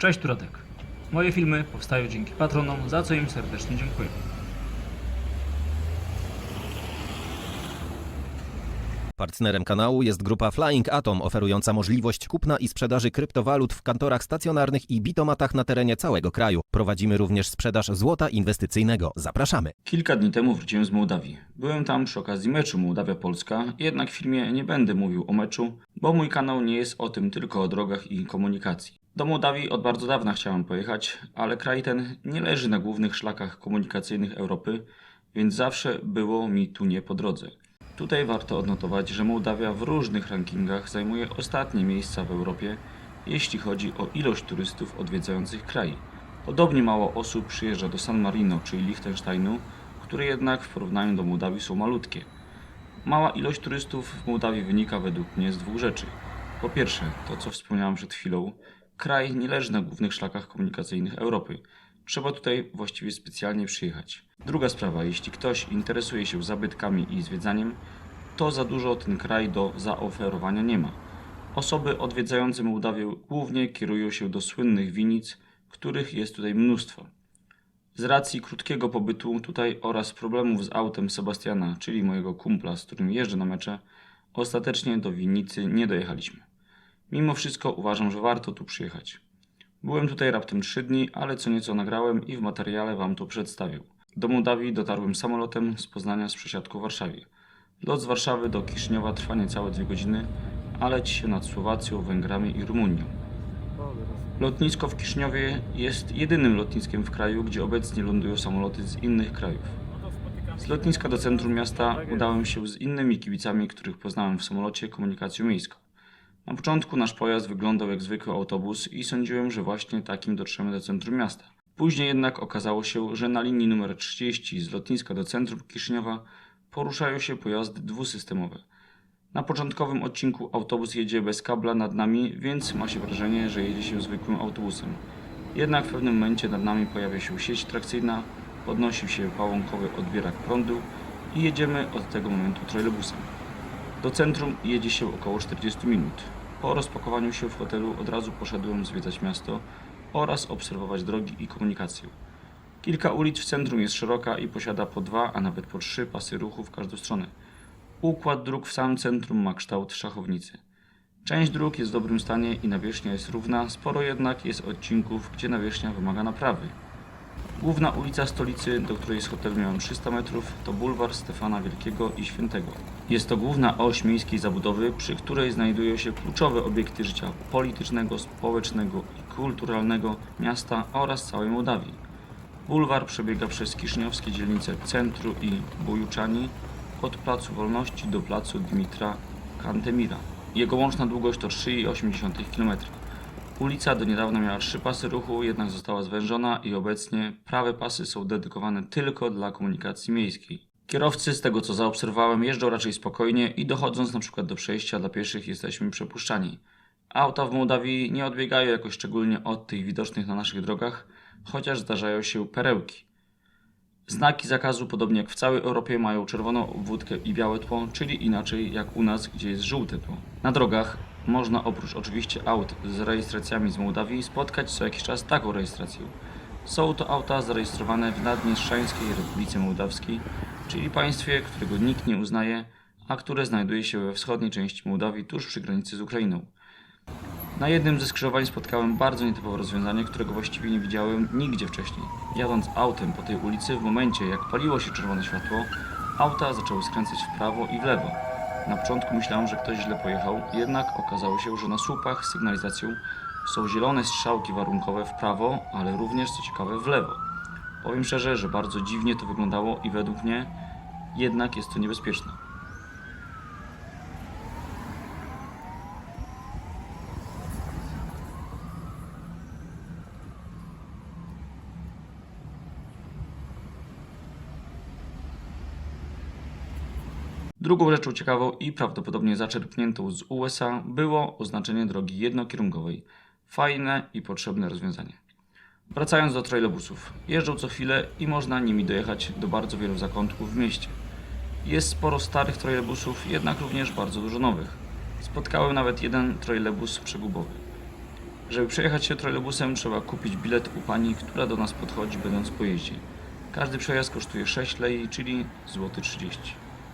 Cześć, tu Radek. Moje filmy powstają dzięki patronom, za co im serdecznie dziękuję. Partnerem kanału jest grupa Flying Atom, oferująca możliwość kupna i sprzedaży kryptowalut w kantorach stacjonarnych i bitomatach na terenie całego kraju. Prowadzimy również sprzedaż złota inwestycyjnego. Zapraszamy. Kilka dni temu wróciłem z Mołdawii. Byłem tam przy okazji meczu Mołdawia-Polska, jednak w filmie nie będę mówił o meczu, bo mój kanał nie jest o tym, tylko o drogach i komunikacji. Do Mołdawii od bardzo dawna chciałem pojechać, ale kraj ten nie leży na głównych szlakach komunikacyjnych Europy, więc zawsze było mi tu nie po drodze. Tutaj warto odnotować, że Mołdawia w różnych rankingach zajmuje ostatnie miejsca w Europie, jeśli chodzi o ilość turystów odwiedzających kraj. Podobnie mało osób przyjeżdża do San Marino, czyli Liechtensteinu, które jednak w porównaniu do Mołdawii są malutkie. Mała ilość turystów w Mołdawii wynika według mnie z dwóch rzeczy. Po pierwsze, to co wspomniałem przed chwilą, kraj nie leży na głównych szlakach komunikacyjnych Europy. Trzeba tutaj właściwie specjalnie przyjechać. Druga sprawa, jeśli ktoś interesuje się zabytkami i zwiedzaniem, to za dużo ten kraj do zaoferowania nie ma. Osoby odwiedzające Mołdawię głównie kierują się do słynnych winnic, których jest tutaj mnóstwo. Z racji krótkiego pobytu tutaj oraz problemów z autem Sebastiana, czyli mojego kumpla, z którym jeżdżę na mecze, ostatecznie do winnicy nie dojechaliśmy. Mimo wszystko uważam, że warto tu przyjechać. Byłem tutaj raptem 3 dni, ale co nieco nagrałem i w materiale Wam to przedstawię. Do Mołdawii dotarłem samolotem z Poznania z przesiadką w Warszawie. Lot z Warszawy do Kiszyniowa trwa niecałe 2 godziny, a leci się nad Słowacją, Węgrami i Rumunią. Lotnisko w Kiszyniowie jest jedynym lotniskiem w kraju, gdzie obecnie lądują samoloty z innych krajów. Z lotniska do centrum miasta udałem się z innymi kibicami, których poznałem w samolocie, komunikacją miejską. Na początku nasz pojazd wyglądał jak zwykły autobus i sądziłem, że właśnie takim dotrzemy do centrum miasta. Później jednak okazało się, że na linii numer 30 z lotniska do centrum Kiszyniowa poruszają się pojazdy dwusystemowe. Na początkowym odcinku autobus jedzie bez kabla nad nami, więc ma się wrażenie, że jedzie się zwykłym autobusem. Jednak w pewnym momencie nad nami pojawia się sieć trakcyjna, podnosi się pałąkowy odbierak prądu i jedziemy od tego momentu trolejbusem. Do centrum jedzie się około 40 minut. Po rozpakowaniu się w hotelu od razu poszedłem zwiedzać miasto oraz obserwować drogi i komunikację. Kilka ulic w centrum jest szeroka i posiada po 2, a nawet po 3 pasy ruchu w każdą stronę. Układ dróg w samym centrum ma kształt szachownicy. Część dróg jest w dobrym stanie i nawierzchnia jest równa, sporo jednak jest odcinków, gdzie nawierzchnia wymaga naprawy. Główna ulica stolicy, do której z hotelu miałem 300 metrów, to bulwar Stefana Wielkiego i Świętego. Jest to główna oś miejskiej zabudowy, przy której znajdują się kluczowe obiekty życia politycznego, społecznego i kulturalnego miasta oraz całej Mołdawii. Bulwar przebiega przez kiszynowskie dzielnice Centru i Bojuczani, od Placu Wolności do Placu Dmitra Kantemira. Jego łączna długość to 3,8 km. Ulica do niedawna miała 3 pasy ruchu, jednak została zwężona i obecnie prawe pasy są dedykowane tylko dla komunikacji miejskiej. Kierowcy, z tego co zaobserwowałem, jeżdżą raczej spokojnie i dochodząc np. do przejścia dla pieszych jesteśmy przepuszczani. Auta w Mołdawii nie odbiegają jakoś szczególnie od tych widocznych na naszych drogach, chociaż zdarzają się perełki. Znaki zakazu, podobnie jak w całej Europie, mają czerwoną obwódkę i białe tło, czyli inaczej jak u nas, gdzie jest żółte tło. Na drogach można oprócz oczywiście aut z rejestracjami z Mołdawii spotkać co jakiś czas taką rejestrację. Są to auta zarejestrowane w Naddniestrzańskiej Republice Mołdawskiej, czyli państwie, którego nikt nie uznaje, a które znajduje się we wschodniej części Mołdawii tuż przy granicy z Ukrainą. Na jednym ze skrzyżowań spotkałem bardzo nietypowe rozwiązanie, którego właściwie nie widziałem nigdzie wcześniej. Jadąc autem po tej ulicy, w momencie jak paliło się czerwone światło, auta zaczęły skręcać w prawo i w lewo. Na początku myślałem, że ktoś źle pojechał, jednak okazało się, że na słupach z sygnalizacją są zielone strzałki warunkowe w prawo, ale również, co ciekawe, w lewo. Powiem szczerze, że bardzo dziwnie to wyglądało i według mnie jednak jest to niebezpieczne. Drugą rzeczą ciekawą i prawdopodobnie zaczerpniętą z USA było oznaczenie drogi jednokierunkowej. Fajne i potrzebne rozwiązanie. Wracając do trolejbusów. Jeżdżą co chwilę i można nimi dojechać do bardzo wielu zakątków w mieście. Jest sporo starych trolejbusów, jednak również bardzo dużo nowych. Spotkałem nawet jeden trolejbus przegubowy. Żeby przejechać się trolejbusem, trzeba kupić bilet u pani, która do nas podchodzi, będąc po jeździe. Każdy przejazd kosztuje 6 lei, czyli złoty 30.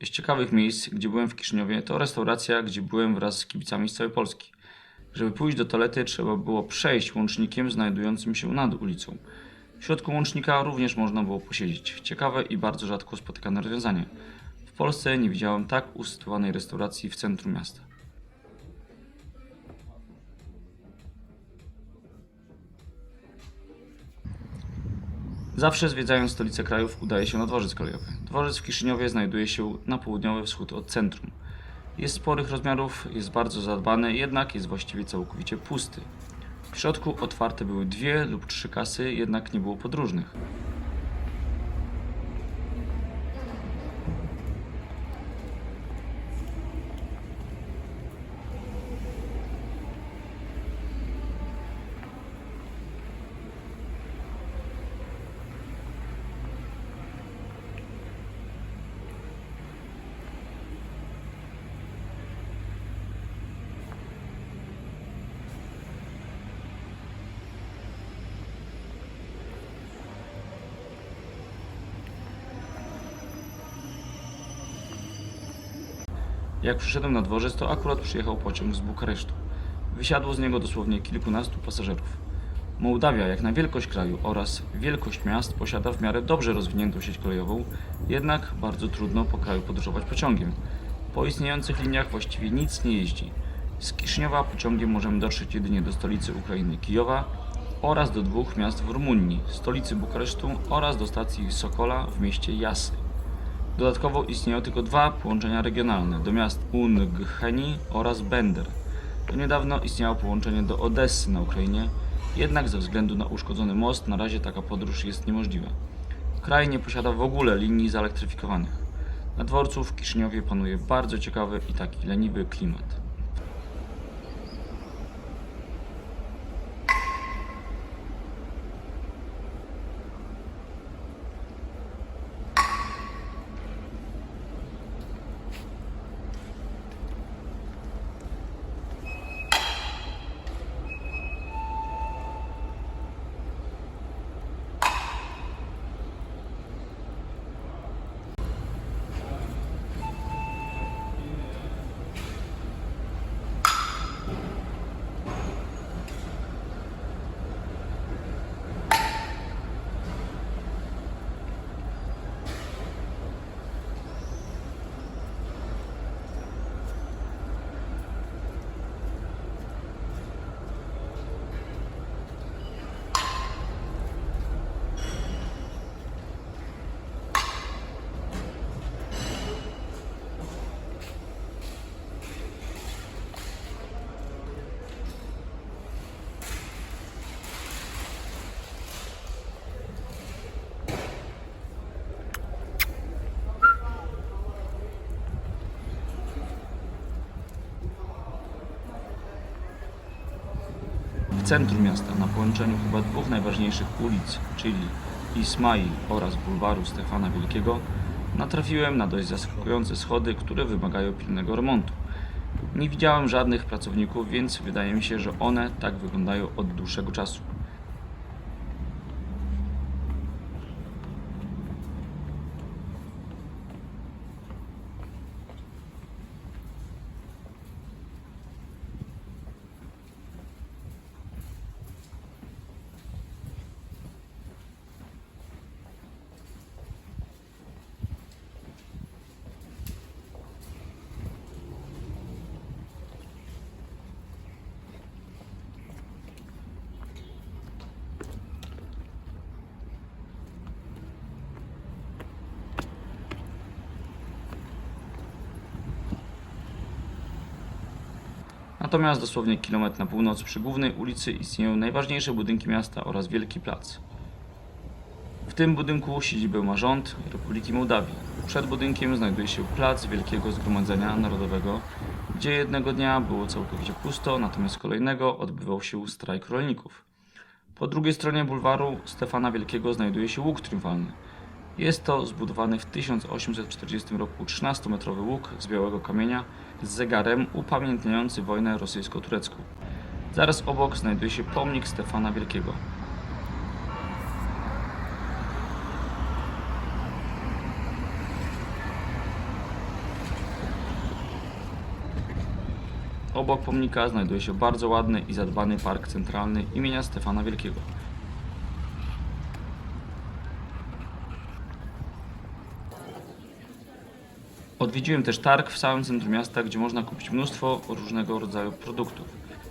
Z ciekawych miejsc, gdzie byłem w Kiszyniowie, to restauracja, gdzie byłem wraz z kibicami z całej Polski. Żeby pójść do toalety, trzeba było przejść łącznikiem znajdującym się nad ulicą. W środku łącznika również można było posiedzieć. Ciekawe i bardzo rzadko spotykane rozwiązanie. W Polsce nie widziałem tak usytuowanej restauracji w centrum miasta. Zawsze zwiedzając stolicę krajów udaje się na dworzec kolejowy. Dworzec w Kiszyniowie znajduje się na południowy wschód od centrum. Jest sporych rozmiarów, jest bardzo zadbany, jednak jest właściwie całkowicie pusty. W środku otwarte były 2 lub 3 kasy, jednak nie było podróżnych. Jak przyszedłem na dworzec, to akurat przyjechał pociąg z Bukaresztu. Wysiadło z niego dosłownie kilkunastu pasażerów. Mołdawia, jak na wielkość kraju oraz wielkość miast, posiada w miarę dobrze rozwiniętą sieć kolejową, jednak bardzo trudno po kraju podróżować pociągiem. Po istniejących liniach właściwie nic nie jeździ. Z Kiszyniowa pociągiem możemy dotrzeć jedynie do stolicy Ukrainy Kijowa oraz do 2 miast w Rumunii, stolicy Bukaresztu oraz do stacji Sokola w mieście Jasy. Dodatkowo istnieją tylko 2 połączenia regionalne do miast Ungheni oraz Bender. Do niedawno istniało połączenie do Odessy na Ukrainie, jednak ze względu na uszkodzony most na razie taka podróż jest niemożliwa. Kraj nie posiada w ogóle linii zelektryfikowanych. Na dworcu w Kiszyniowie panuje bardzo ciekawy i taki leniwy klimat. W centrum miasta, na połączeniu chyba 2 najważniejszych ulic, czyli Ismail oraz bulwaru Stefana Wielkiego, natrafiłem na dość zaskakujące schody, które wymagają pilnego remontu. Nie widziałem żadnych pracowników, więc wydaje mi się, że one tak wyglądają od dłuższego czasu. Natomiast dosłownie kilometr na północ przy głównej ulicy istnieją najważniejsze budynki miasta oraz wielki plac. W tym budynku siedzibę ma rząd Republiki Mołdawii. Przed budynkiem znajduje się plac Wielkiego Zgromadzenia Narodowego, gdzie jednego dnia było całkowicie pusto, natomiast kolejnego odbywał się strajk rolników. Po drugiej stronie bulwaru Stefana Wielkiego znajduje się łuk triumfalny. Jest to zbudowany w 1840 roku 13-metrowy łuk z białego kamienia z zegarem upamiętniający wojnę rosyjsko-turecką. Zaraz obok znajduje się pomnik Stefana Wielkiego. Obok pomnika znajduje się bardzo ładny i zadbany park centralny imienia Stefana Wielkiego. Odwiedziłem też targ w samym centrum miasta, gdzie można kupić mnóstwo różnego rodzaju produktów.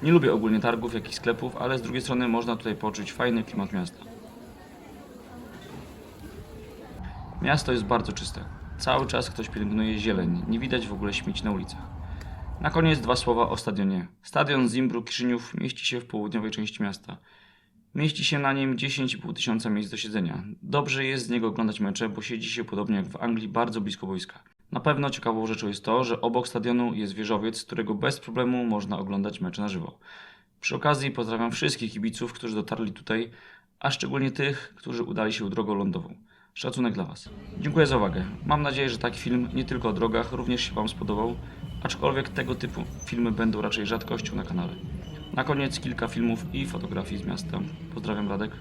Nie lubię ogólnie targów, jak i sklepów, ale z drugiej strony można tutaj poczuć fajny klimat miasta. Miasto jest bardzo czyste. Cały czas ktoś pielęgnuje zieleń, nie widać w ogóle śmieci na ulicach. Na koniec 2 słowa o stadionie. Stadion Zimbru Kiszynów mieści się w południowej części miasta. Mieści się na nim 10,5 tysiąca miejsc do siedzenia. Dobrze jest z niego oglądać mecze, bo siedzi się podobnie jak w Anglii bardzo blisko boiska. Na pewno ciekawą rzeczą jest to, że obok stadionu jest wieżowiec, z którego bez problemu można oglądać mecze na żywo. Przy okazji pozdrawiam wszystkich kibiców, którzy dotarli tutaj, a szczególnie tych, którzy udali się drogą lądową. Szacunek dla Was. Dziękuję za uwagę. Mam nadzieję, że taki film nie tylko o drogach również się Wam spodobał, aczkolwiek tego typu filmy będą raczej rzadkością na kanale. Na koniec kilka filmów i fotografii z miasta. Pozdrawiam, Radek.